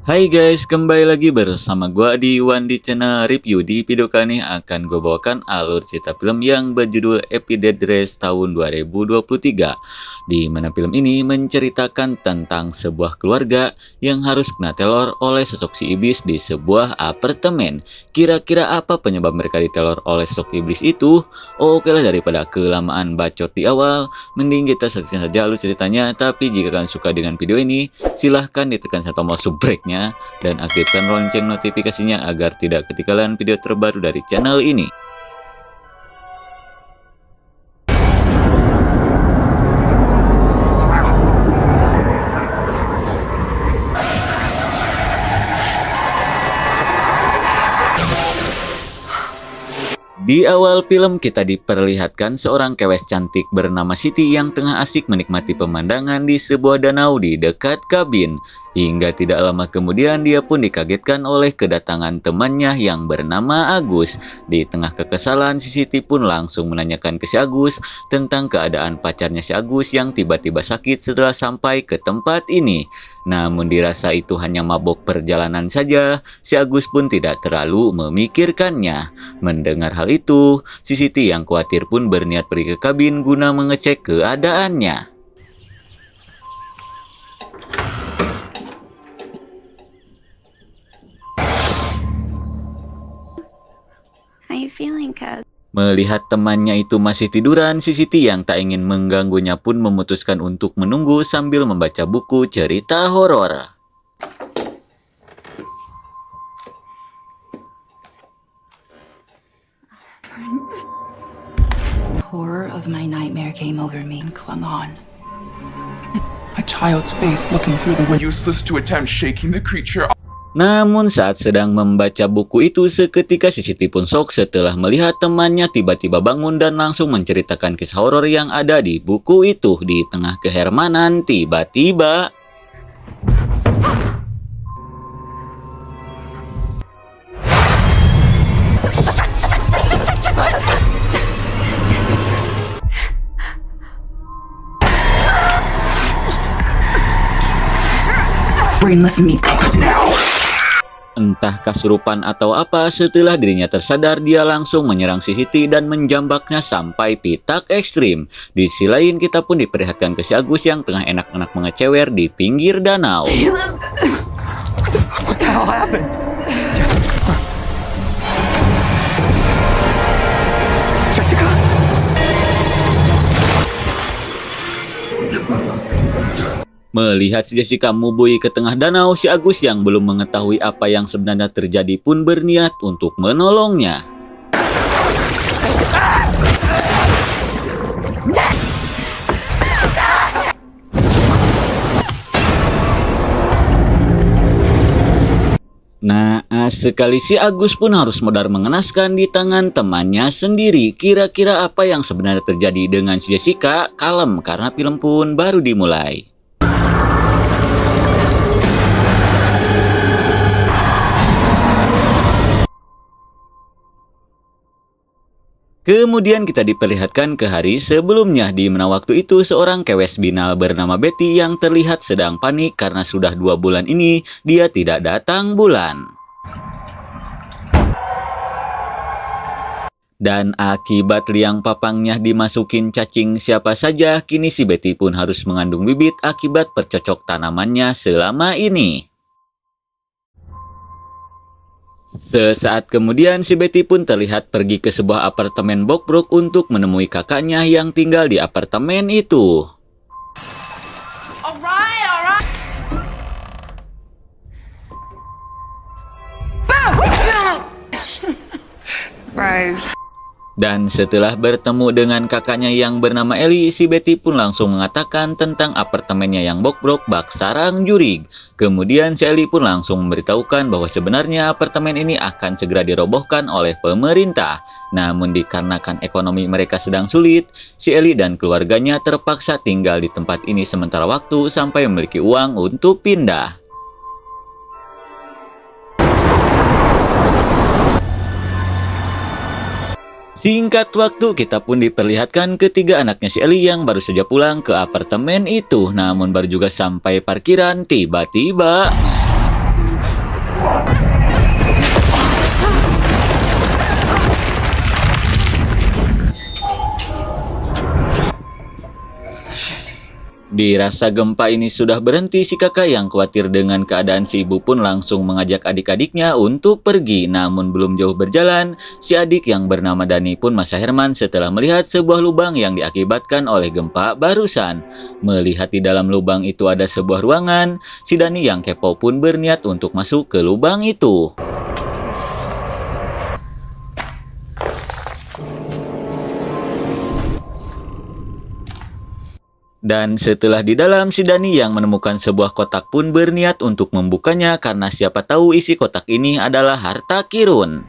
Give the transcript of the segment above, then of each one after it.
Hai guys, kembali lagi bersama gua di Wan di channel review. Di video kali ini akan gue bawakan alur cerita film yang berjudul Happy Death Race tahun 2023. Di mana film ini menceritakan tentang sebuah keluarga yang harus kena teror oleh sosok si iblis di sebuah apartemen. Kira-kira apa penyebab mereka diteror oleh sosok iblis itu? Oke lah, daripada kelamaan bacot di awal, mending kita saksikan saja alur ceritanya. Tapi jika kalian suka dengan video ini, silahkan ditekan tombol subscribe-nya dan aktifkan lonceng notifikasinya agar tidak ketinggalan video terbaru dari channel ini. Di awal film kita diperlihatkan seorang kewes cantik bernama Siti yang tengah asik menikmati pemandangan di sebuah danau di dekat kabin. Hingga tidak lama kemudian dia pun dikagetkan oleh kedatangan temannya yang bernama Agus. Di tengah kekesalan, si Siti pun langsung menanyakan ke si Agus tentang keadaan pacarnya si Agus yang tiba-tiba sakit setelah sampai ke tempat ini. Namun dirasa itu hanya mabok perjalanan saja, si Agus pun tidak terlalu memikirkannya. Mendengar hal itu, si Siti yang khawatir pun berniat pergi ke kabin guna mengecek keadaannya. How you feeling, Cuz? Melihat temannya itu masih tiduran, si Siti yang tak ingin mengganggunya pun memutuskan untuk menunggu sambil membaca buku cerita horor. Horror of my nightmare came over me and clung on. A child's face looking through the window. Useless to attempt shaking the creature. Namun saat sedang membaca buku itu, seketika si Siti pun shock setelah melihat temannya tiba-tiba bangun dan langsung menceritakan kisah horor yang ada di buku itu. Di tengah kehermanan, tiba-tiba brainless meat. entah kasurupan atau apa, setelah dirinya tersadar, dia langsung menyerang si Siti dan menjambaknya sampai pitak ekstrim. Di sisi lain, kita pun diperlihatkan ke si Agus yang tengah enak-enak mengecewer di pinggir danau. What the hell happened? Jessica? Melihat si Jessica mubui ke tengah danau, si Agus yang belum mengetahui apa yang sebenarnya terjadi pun berniat untuk menolongnya. Nah, sekali si Agus pun harus modal mengenaskan di tangan temannya sendiri. Kira-kira apa yang sebenarnya terjadi dengan si Jessica? Kalem, karena film pun baru dimulai. Kemudian kita diperlihatkan ke hari sebelumnya, di mana waktu itu seorang kewes binal bernama Betty yang terlihat sedang panik karena sudah 2 bulan ini dia tidak datang bulan. Dan akibat liang papangnya dimasukin cacing siapa saja, kini si Betty pun harus mengandung bibit akibat percocok tanamannya selama ini. Sesaat kemudian si Betty pun terlihat pergi ke sebuah apartemen bobrok untuk menemui kakaknya yang tinggal di apartemen itu. Alright. Surprise. Dan setelah bertemu dengan kakaknya yang bernama Eli, si Betty pun langsung mengatakan tentang apartemennya yang bobrok bak sarang jurig. Kemudian si Eli pun langsung memberitahukan bahwa sebenarnya apartemen ini akan segera dirobohkan oleh pemerintah. Namun dikarenakan ekonomi mereka sedang sulit, si Eli dan keluarganya terpaksa tinggal di tempat ini sementara waktu sampai memiliki uang untuk pindah. Singkat waktu, kita pun diperlihatkan ketiga anaknya si Eli yang baru saja pulang ke apartemen itu. Namun baru juga sampai parkiran, tiba-tiba Dirasa gempa ini sudah berhenti, si kakak yang khawatir dengan keadaan si ibu pun langsung mengajak adik-adiknya untuk pergi. Namun belum jauh berjalan, si adik yang bernama Dani pun Masa Herman setelah melihat sebuah lubang yang diakibatkan oleh gempa barusan. Melihat di dalam lubang itu ada sebuah ruangan, si Dani yang kepo pun berniat untuk masuk ke lubang itu. Dan setelah di dalam, si Dani yang menemukan sebuah kotak pun berniat untuk membukanya karena siapa tahu isi kotak ini adalah harta Kirun.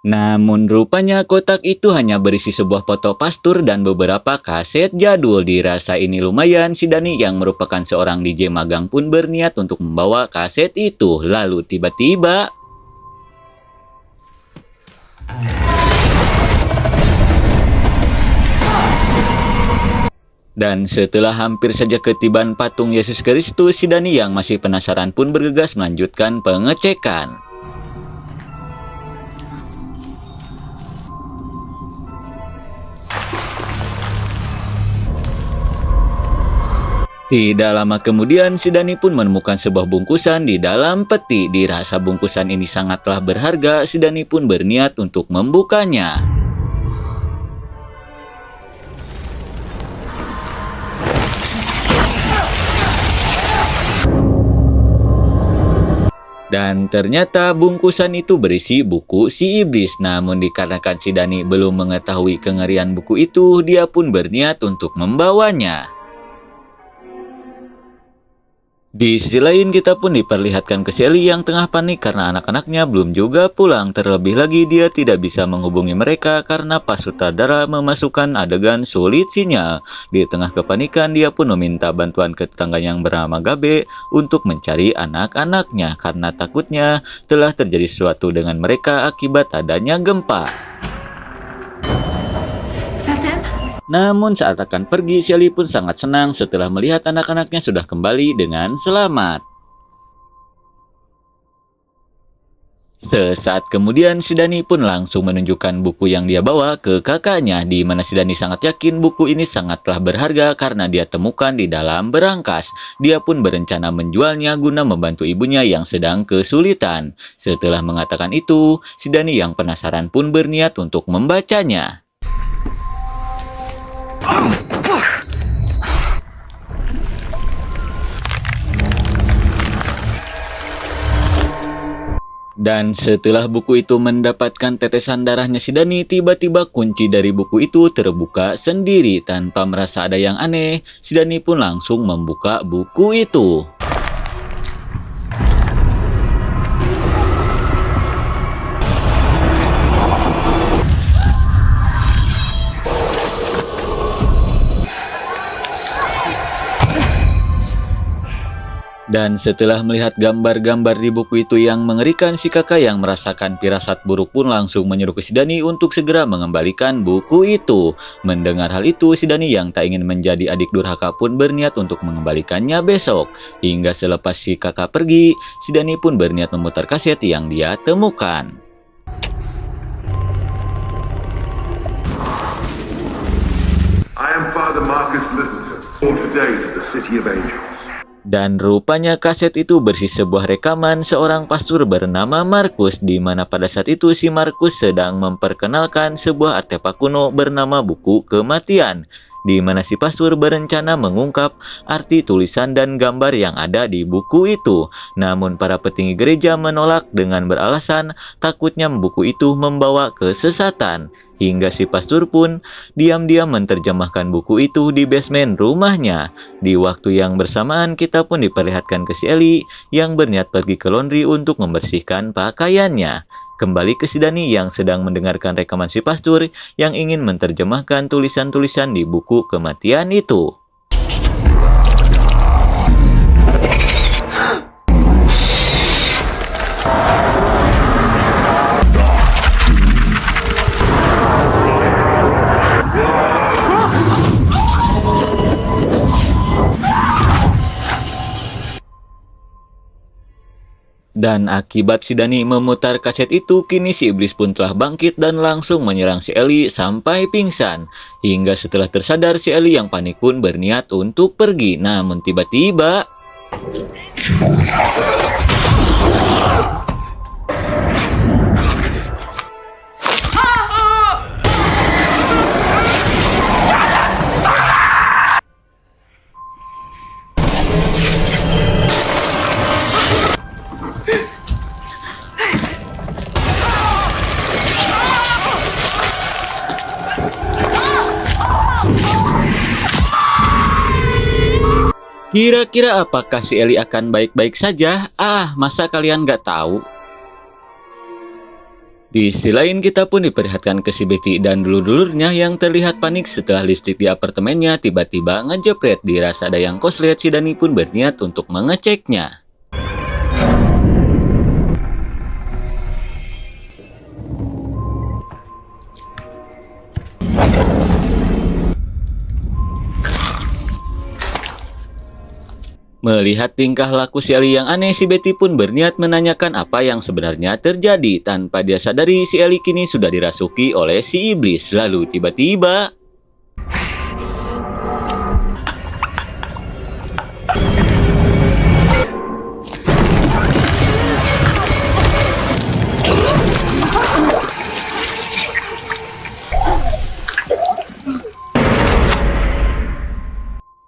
Namun rupanya kotak itu hanya berisi sebuah foto pastur dan beberapa kaset jadul. Dirasa ini lumayan, si Dani yang merupakan seorang DJ magang pun berniat untuk membawa kaset itu. Lalu tiba-tiba dan setelah hampir saja ketiban patung Yesus Kristus, si Dani yang masih penasaran pun bergegas melanjutkan pengecekan. Tidak lama kemudian, si Dani pun menemukan sebuah bungkusan di dalam peti. Dirasa bungkusan ini sangatlah berharga, si Dani pun berniat untuk membukanya. Dan ternyata bungkusan itu berisi buku si iblis. Namun dikarenakan si Dani belum mengetahui kengerian buku itu, dia pun berniat untuk membawanya. Di sisi lain, kita pun diperlihatkan ke Sally yang tengah panik karena anak-anaknya belum juga pulang. Terlebih lagi dia tidak bisa menghubungi mereka karena pas sutradara memasukkan adegan sulit sinyal. Di tengah kepanikan, dia pun meminta bantuan ke tetangga yang bernama Gabe untuk mencari anak-anaknya karena takutnya telah terjadi sesuatu dengan mereka akibat adanya gempa. Namun saat akan pergi, Sally pun sangat senang setelah melihat anak-anaknya sudah kembali dengan selamat. Sesaat kemudian, si Dani pun langsung menunjukkan buku yang dia bawa ke kakaknya, di mana si Dani sangat yakin buku ini sangatlah berharga karena dia temukan di dalam berangkas. Dia pun berencana menjualnya guna membantu ibunya yang sedang kesulitan. Setelah mengatakan itu, si Dani yang penasaran pun berniat untuk membacanya. Dan setelah buku itu mendapatkan tetesan darahnya si Dani, tiba-tiba kunci dari buku itu terbuka sendiri. Tanpa merasa ada yang aneh, si Dani pun langsung membuka buku itu. Dan setelah melihat gambar-gambar di buku itu yang mengerikan, si kakak yang merasakan firasat buruk pun langsung menyuruh ke si Dani untuk segera mengembalikan buku itu. Mendengar hal itu, si Dani yang tak ingin menjadi adik durhaka pun berniat untuk mengembalikannya besok. Hingga selepas si kakak pergi, si Dani pun berniat memutar kaset yang dia temukan. I am Father Marcus Littleton, called today to the City of Angels. Dan rupanya kaset itu berisi sebuah rekaman seorang pastor bernama Markus, di mana pada saat itu si Markus sedang memperkenalkan sebuah artefak kuno bernama buku kematian, di mana si pastor berencana mengungkap arti tulisan dan gambar yang ada di buku itu. Namun para petinggi gereja menolak dengan beralasan takutnya buku itu membawa kesesatan. Hingga si pastor pun diam-diam menerjemahkan buku itu di basement rumahnya. Di waktu yang bersamaan, kita pun diperlihatkan ke si Ellie yang berniat pergi ke laundry untuk membersihkan pakaiannya. Kembali ke si Dani yang sedang mendengarkan rekaman si pastor yang ingin menerjemahkan tulisan-tulisan di buku kematian itu. Dan akibat si Dani memutar kaset itu, kini si iblis pun telah bangkit dan langsung menyerang si Ellie sampai pingsan. Hingga setelah tersadar, si Ellie yang panik pun berniat untuk pergi. Namun tiba-tiba kira-kira apakah si Ellie akan baik-baik saja? Masa kalian nggak tahu? Di sisi lain, kita pun diperlihatkan ke si Betty dan dulur-dulurnya yang terlihat panik setelah listrik di apartemennya tiba-tiba ngejepret. Dirasa ada yang koslet, si Dani pun berniat untuk mengeceknya. Melihat tingkah laku si Ellie yang aneh, si Betty pun berniat menanyakan apa yang sebenarnya terjadi. Tanpa dia sadari, si Ellie kini sudah dirasuki oleh si iblis. Lalu tiba-tiba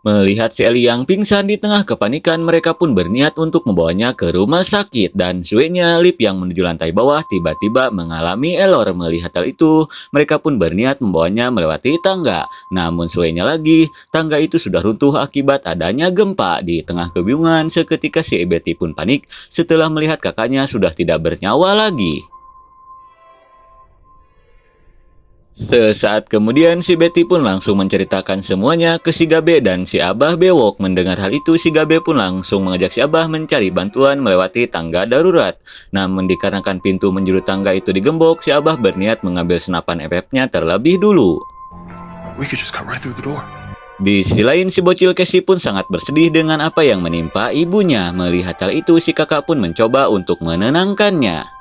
melihat si Ellie yang pingsan di tengah kepanikan, mereka pun berniat untuk membawanya ke rumah sakit. Dan suenya lift yang menuju lantai bawah tiba-tiba mengalami error. Melihat hal itu, mereka pun berniat membawanya melewati tangga. Namun suenya lagi, tangga itu sudah runtuh akibat adanya gempa. Di tengah kebingungan, seketika si Betty pun panik setelah melihat kakaknya sudah tidak bernyawa lagi. Sesaat kemudian, si Betty pun langsung menceritakan semuanya ke si Gabe dan si Abah bewok. Mendengar hal itu, si Gabe pun langsung mengajak si Abah mencari bantuan melewati tangga darurat. Namun dikarenakan pintu menjurut tangga itu digembok, si Abah berniat mengambil senapan FF-nya terlebih dulu. We could just cut right through the door. Di sisi lain, si bocil Casey pun sangat bersedih dengan apa yang menimpa ibunya. Melihat hal itu, si kakak pun mencoba untuk menenangkannya.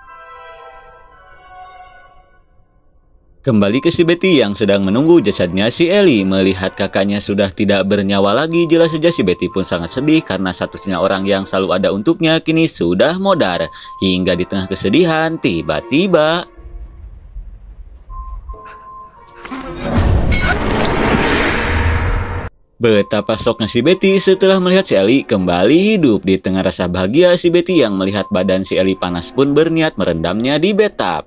Kembali ke si Betty yang sedang menunggu jasadnya si Ellie. Melihat kakaknya sudah tidak bernyawa lagi, jelas saja si Betty pun sangat sedih karena satu-satunya orang yang selalu ada untuknya kini sudah modar. Hingga di tengah kesedihan, tiba-tiba betapa syoknya si Betty setelah melihat si Ellie kembali hidup. Di tengah rasa bahagia, si Betty yang melihat badan si Ellie panas pun berniat merendamnya di bathtub.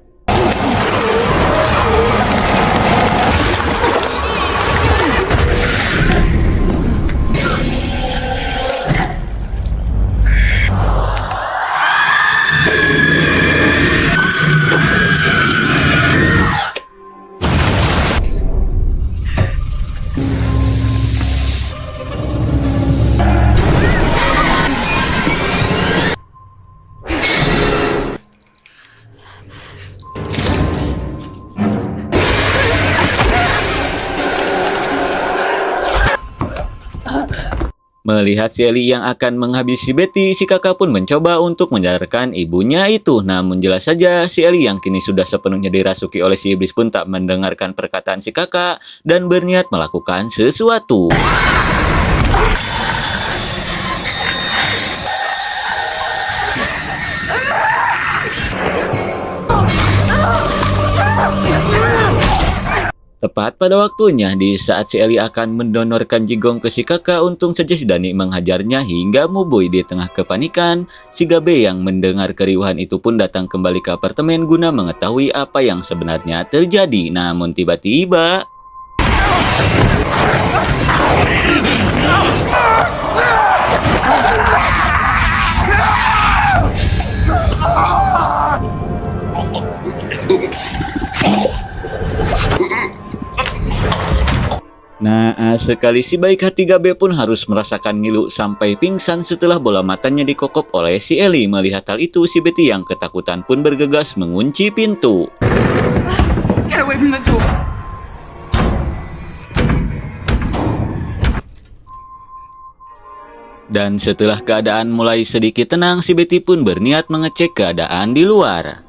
Melihat si Ellie yang akan menghabisi Betty, si kakak pun mencoba untuk menyadarkan ibunya itu. Namun jelas saja si Ellie yang kini sudah sepenuhnya dirasuki oleh si iblis pun tak mendengarkan perkataan si kakak dan berniat melakukan sesuatu. Tepat pada waktunya, di saat si Ellie akan mendonorkan jigong ke si kakak, untung saja si Dani menghajarnya hingga mubui. Di tengah kepanikan, si Gabe yang mendengar keriuhan itu pun datang kembali ke apartemen guna mengetahui apa yang sebenarnya terjadi. Namun tiba-tiba sekali si baik hati Gabe pun harus merasakan ngilu sampai pingsan setelah bola matanya dikokop oleh si Ellie. Melihat hal itu, si Betty yang ketakutan pun bergegas mengunci pintu. Get away from the door. Dan setelah keadaan mulai sedikit tenang, si Betty pun berniat mengecek keadaan di luar.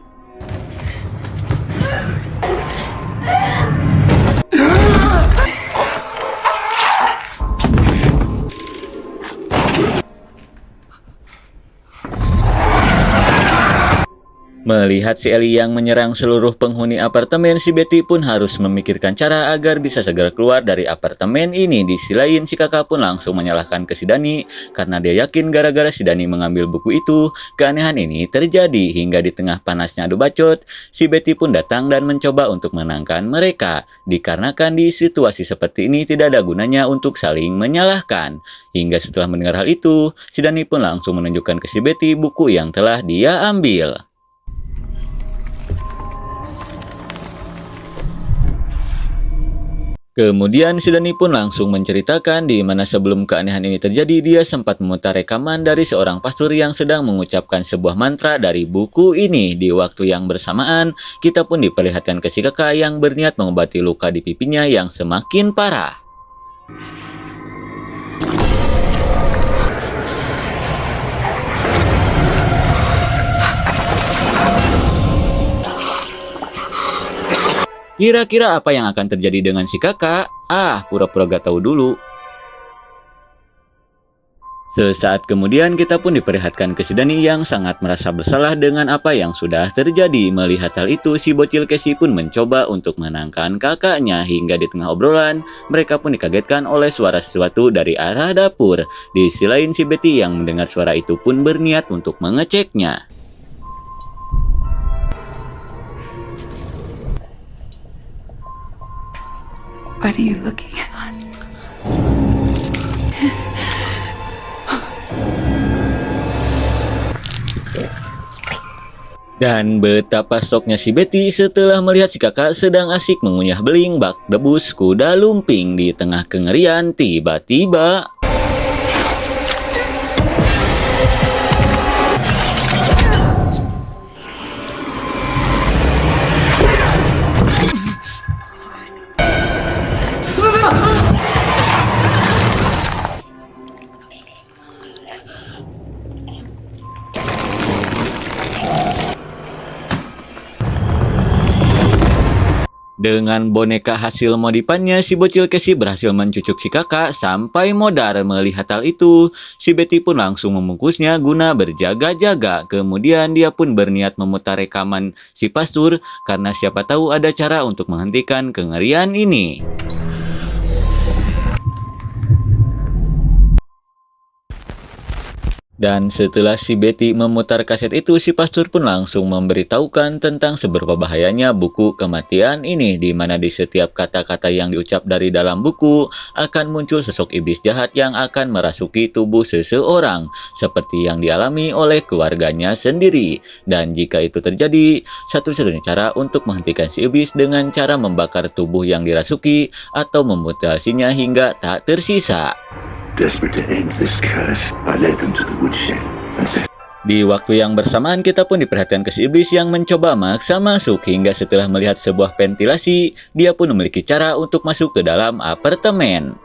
Melihat si Ellie yang menyerang seluruh penghuni apartemen, si Betty pun harus memikirkan cara agar bisa segera keluar dari apartemen ini. Di sisi lain, si kakak pun langsung menyalahkan ke si Dani karena dia yakin gara-gara si Dani mengambil buku itu, keanehan ini terjadi. Hingga di tengah panasnya adu bacot, si Betty pun datang dan mencoba untuk menenangkan mereka. Dikarenakan di situasi seperti ini tidak ada gunanya untuk saling menyalahkan. Hingga setelah mendengar hal itu, si Dani pun langsung menunjukkan ke si Betty buku yang telah dia ambil. Kemudian si Dani pun langsung menceritakan di mana sebelum keanehan ini terjadi, dia sempat memutar rekaman dari seorang pastor yang sedang mengucapkan sebuah mantra dari buku ini. Di waktu yang bersamaan, kita pun diperlihatkan ke si kakak yang berniat mengobati luka di pipinya yang semakin parah. Kira-kira apa yang akan terjadi dengan si kakak? Pura-pura gak tahu dulu. Sesaat kemudian kita pun diperlihatkan ke si Dani yang sangat merasa bersalah dengan apa yang sudah terjadi. Melihat hal itu, si bocil Casey pun mencoba untuk menenangkan kakaknya. Hingga di tengah obrolan, mereka pun dikagetkan oleh suara sesuatu dari arah dapur. Di sisi lain, si Betty yang mendengar suara itu pun berniat untuk mengeceknya. What are you looking at? Dan betapa shocknya si Betty setelah melihat si kakak sedang asik mengunyah beling bak debus kuda lumping. Di tengah kengerian, tiba-tiba dengan boneka hasil modifannya, si bocil Casey berhasil mencucuk si kakak sampai modar. Melihat hal itu, si Betty pun langsung membungkusnya guna berjaga-jaga. Kemudian dia pun berniat memutar rekaman si pastor karena siapa tahu ada cara untuk menghentikan kengerian ini. Dan setelah si Betty memutar kaset itu, si pastor pun langsung memberitahukan tentang seberapa bahayanya buku kematian ini, di mana di setiap kata-kata yang diucap dari dalam buku akan muncul sosok iblis jahat yang akan merasuki tubuh seseorang, seperti yang dialami oleh keluarganya sendiri. Dan jika itu terjadi, satu-satunya cara untuk menghentikan si iblis dengan cara membakar tubuh yang dirasuki atau memutilasinya hingga tak tersisa. Desperate to end this curse, I led them to the woodshed and said, Di waktu yang bersamaan kita pun diperhatikan ke si iblis yang mencoba maksa masuk, hingga setelah melihat sebuah ventilasi, dia pun memiliki cara untuk masuk ke dalam apartemen.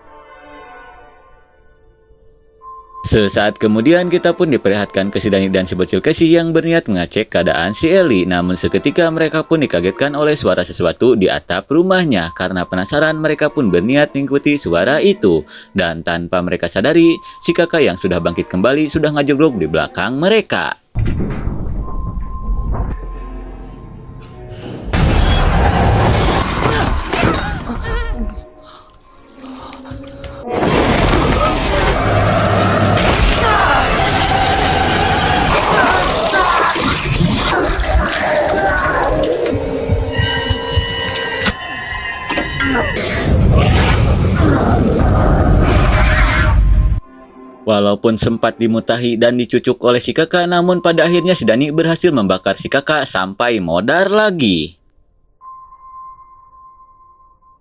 Sesaat kemudian kita pun diperlihatkan ke si Dani dan si bocil Casey yang berniat mengecek keadaan si Ellie. Namun seketika mereka pun dikagetkan oleh suara sesuatu di atap rumahnya. Karena penasaran, mereka pun berniat mengikuti suara itu. Dan tanpa mereka sadari, si kakak yang sudah bangkit kembali sudah ngajogrok di belakang mereka. Walaupun sempat dimutahi dan dicucuk oleh si kakak, namun pada akhirnya si Dani berhasil membakar si kakak sampai modar lagi.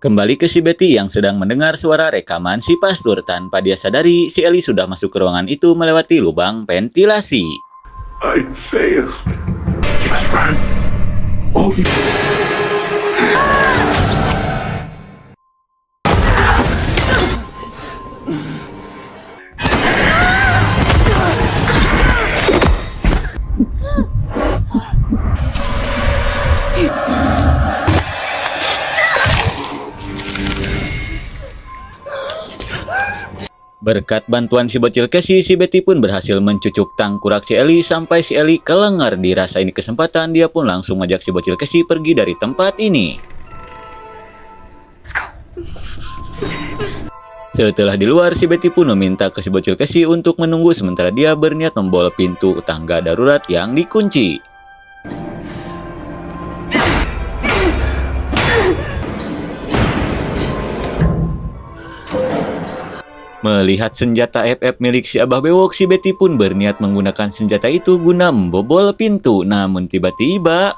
Kembali ke si Betty yang sedang mendengar suara rekaman si pastor. Tanpa dia sadari, si Ellie sudah masuk ke ruangan itu melewati lubang ventilasi. I failed. You must run. Oh, you... Berkat bantuan si bocil Casey, si Betty pun berhasil mencucuk tangkurak si Ellie sampai si Ellie kelengar. Dirasa ini kesempatan, dia pun langsung mengajak si bocil Casey pergi dari tempat ini. Let's go. Setelah di luar, si Betty pun meminta ke si bocil Casey untuk menunggu sementara dia berniat membobol pintu tangga darurat yang dikunci. Melihat senjata FF milik si Abah Bewok, si Betty pun berniat menggunakan senjata itu guna membobol pintu. Namun tiba-tiba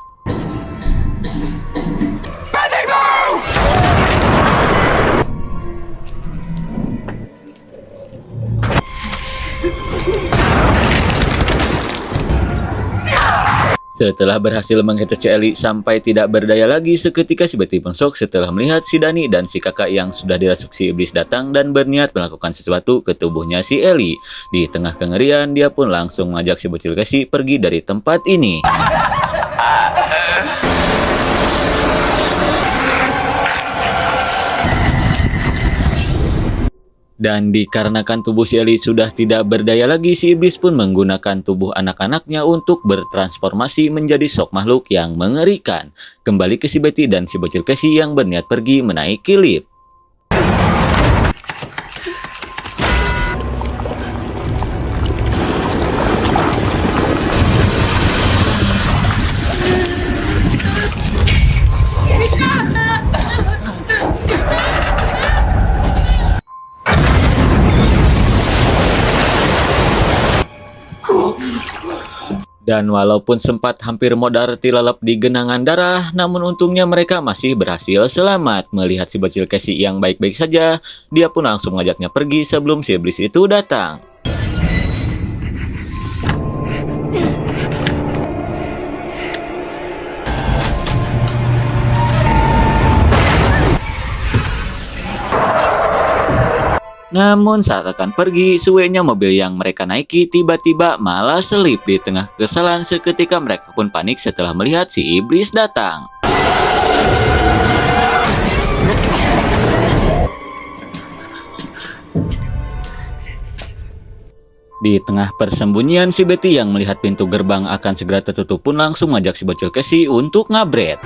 setelah berhasil mengheadshot si Ellie sampai tidak berdaya lagi, seketika si Betty pun shock setelah melihat si Dani dan si kakak yang sudah dirasuk si iblis datang dan berniat melakukan sesuatu ke tubuhnya si Ellie. Di tengah kengerian, dia pun langsung mengajak si bocil Casey pergi dari tempat ini. Dan dikarenakan tubuh si Ellie sudah tidak berdaya lagi, si iblis pun menggunakan tubuh anak-anaknya untuk bertransformasi menjadi sok makhluk yang mengerikan. Kembali ke si Betty dan si bocil Casey yang berniat pergi menaiki lift. Dan walaupun sempat hampir modar tilalap di genangan darah, namun untungnya mereka masih berhasil selamat. Melihat si bocil Casey yang baik-baik saja, dia pun langsung mengajaknya pergi sebelum si iblis itu datang. Namun saat akan pergi, suenya mobil yang mereka naiki tiba-tiba malah selip. Di tengah kesalahan, seketika mereka pun panik setelah melihat si iblis datang. Di tengah persembunyian, si Betty yang melihat pintu gerbang akan segera tertutup pun langsung mengajak si bocil Casey untuk ngabret.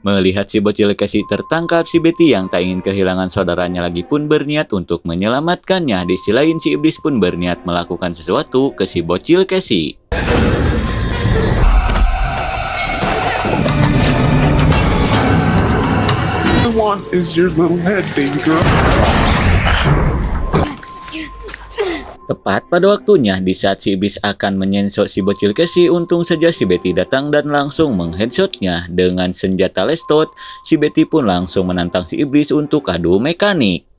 Melihat si bocil Casey tertangkap, si Betty yang tak ingin kehilangan saudaranya lagi pun berniat untuk menyelamatkannya. Di sisi lain, si iblis pun berniat melakukan sesuatu ke si bocil Casey. All I want is your little head, baby girl. Tepat pada waktunya, di saat si iblis akan menyensor si bocil Casey, untung saja si Betty datang dan langsung mengheadshotnya. Dengan senjata lestot, si Betty pun langsung menantang si iblis untuk adu mekanik.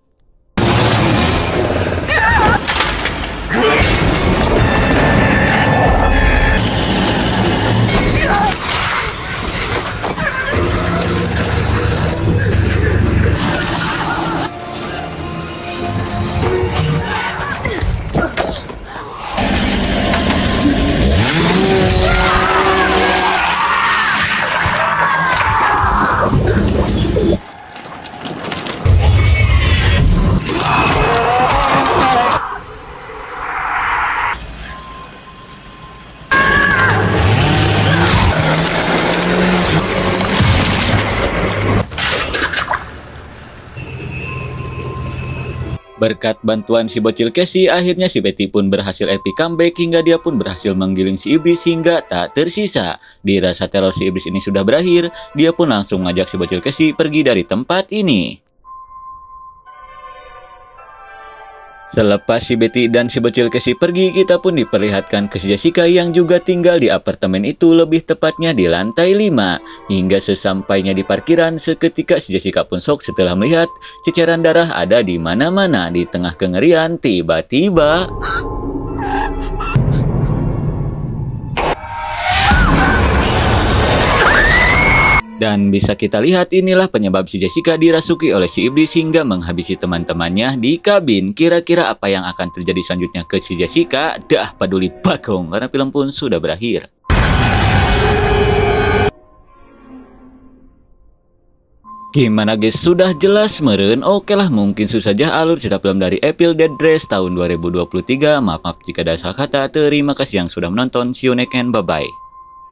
Berkat bantuan si bocil Casey, akhirnya si Betty pun berhasil epic comeback hingga dia pun berhasil menggiling si iblis hingga tak tersisa. Dirasa teror si iblis ini sudah berakhir, dia pun langsung mengajak si bocil Casey pergi dari tempat ini. Selepas si Betty dan si bocil Casey pergi, kita pun diperlihatkan ke si Jessica yang juga tinggal di apartemen itu, lebih tepatnya di lantai 5. Hingga sesampainya di parkiran, seketika si Jessica pun shock setelah melihat ceceran darah ada di mana-mana. Di tengah kengerian, tiba-tiba dan bisa kita lihat inilah penyebab si Jessica dirasuki oleh si iblis hingga menghabisi teman-temannya di kabin. Kira-kira apa yang akan terjadi selanjutnya ke si Jessica? Dah peduli bagong, karena film pun sudah berakhir. Gimana guys, sudah jelas meren? Oke lah, mungkin saja alur cerita film dari Evil Dead Rise tahun 2023. Maaf jika ada salah kata. Terima kasih yang sudah menonton. See you next and bye bye.